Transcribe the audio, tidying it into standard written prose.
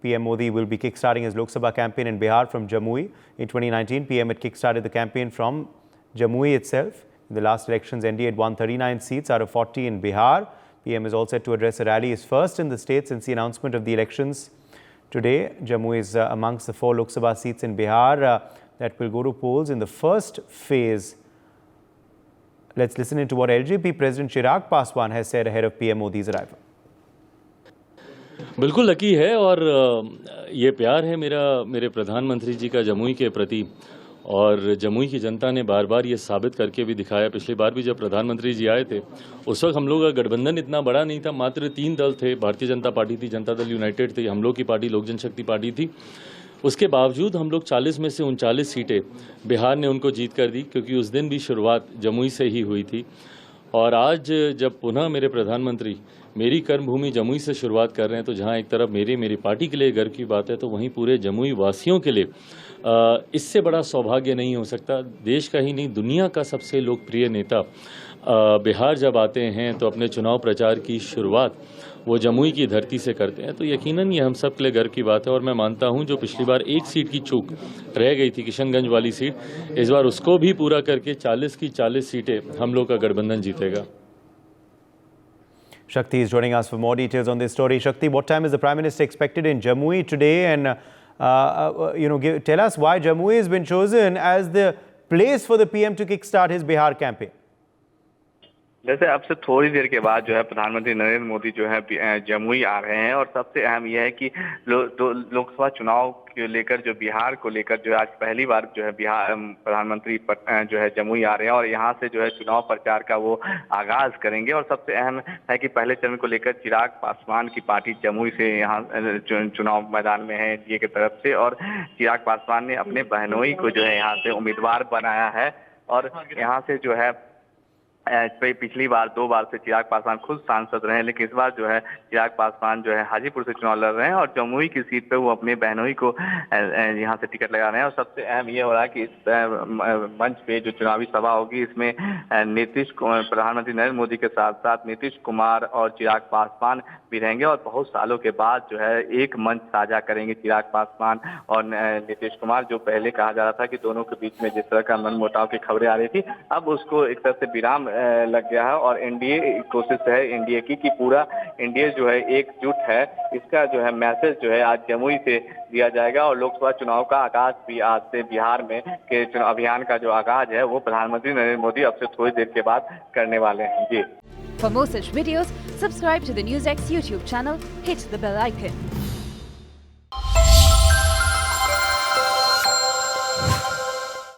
PM Modi will be kickstarting his Lok Sabha campaign in Bihar from Jamui. In 2019, PM had kickstarted the campaign from Jamui itself. In the last elections, NDA had won 39 seats out of 40 in Bihar. PM is all set to address a rally. Is first in the state since the announcement of the elections today. Jamui is amongst the 4 Lok Sabha seats in Bihar that will go to polls in the first phase. Let's listen into what LJP President Chirag Paswan has said ahead of PM Modi's arrival. बिल्कुल lucky है और ये प्यार है मेरे प्रधानमंत्री जी का जमुई के प्रति और जमुई की जनता ने बार बार ये साबित करके भी दिखाया। पिछली बार भी जब प्रधानमंत्री जी आए थे उस वक्त हम लोग का गठबंधन इतना बड़ा नहीं था, मात्र 3 दल थे। भारतीय जनता पार्टी थी, जनता दल यूनाइटेड थी, हम लोग की पार्टी लोक जनशक्ति पार्टी थी। उसके बावजूद हम लोग 40 में से 39 सीटें बिहार ने उनको जीत कर दी, क्योंकि उस दिन भी शुरुआत जमुई से ही हुई थी। और आज जब पुनः मेरे प्रधानमंत्री मेरी कर्मभूमि जमुई से शुरुआत कर रहे हैं, तो जहां एक तरफ मेरी पार्टी के लिए गर्व की बात है, तो वहीं पूरे जमुई वासियों के लिए इससे बड़ा सौभाग्य नहीं हो सकता। देश का ही नहीं, दुनिया का सबसे लोकप्रिय नेता बिहार जब आते हैं तो अपने चुनाव प्रचार की शुरुआत वो जमुई की धरती से करते हैं, तो यकीनन ये हम सब के लिए गर्व की बात है। और मैं मानता हूं जो पिछली बार 1 सीट की चूक रह गई थी, किशनगंज वाली सीट, इस बार उसको भी पूरा करके 40 की 40 सीटें हम लोग का गठबंधन जीतेगा। Shakti is joining us for more details on this story. Shakti, what time is the Prime Minister expected in Jamui today? And, tell us why Jamui has been chosen as the place for the PM to kickstart his Bihar campaign. जैसे अब से थोड़ी देर के बाद जो है प्रधानमंत्री नरेंद्र मोदी जो है जमुई आ रहे हैं, और सबसे अहम यह है कि लोकसभा चुनाव को लेकर जो बिहार को लेकर जो आज पहली बार जो है बिहार प्रधानमंत्री जो है जमुई आ रहे हैं और यहाँ से जो है चुनाव प्रचार का वो आगाज करेंगे। और सबसे अहम है कि पहले चरण को लेकर चिराग पासवान की पार्टी जमुई से यहाँ चुनाव मैदान में है एनडीए की तरफ से, और चिराग पासवान ने अपने बहनोई को जो है यहाँ से उम्मीदवार बनाया है। और यहाँ से जो है पिछली बार 2 बार से चिराग पासवान खुद सांसद रहे, लेकिन इस बार जो है चिराग पासवान जो है हाजीपुर से चुनाव लड़ रहे हैं और जमुई की सीट पे वो अपने बहनोई को यहाँ से टिकट लगा रहे हैं। और सबसे अहम ये हो रहा है कि इस मंच पे जो चुनावी सभा होगी इसमें प्रधानमंत्री नरेंद्र मोदी के साथ साथ नीतीश कुमार और चिराग पासवान भी रहेंगे, और बहुत सालों के बाद जो है एक मंच साझा करेंगे चिराग पासवान और नीतीश कुमार। जो पहले कहा जा रहा था कि दोनों के बीच में जिस तरह का मनमुटाव की खबरें आ रही थी, अब उसको एक तरह से विराम लग गया है। और एनडीए कोशिश है एनडीए की कि पूरा एनडीए जो है एकजुट है, इसका जो है मैसेज जो है आज जमुई से दिया जाएगा। और लोकसभा चुनाव का आगाज भी आज से बिहार में के चुनाव अभियान का जो आगाज है वो प्रधानमंत्री नरेंद्र मोदी अब से थोड़ी देर के बाद करने वाले हैं। जी। For more such videos, subscribe to the NewsX YouTube channel, hit the bell icon.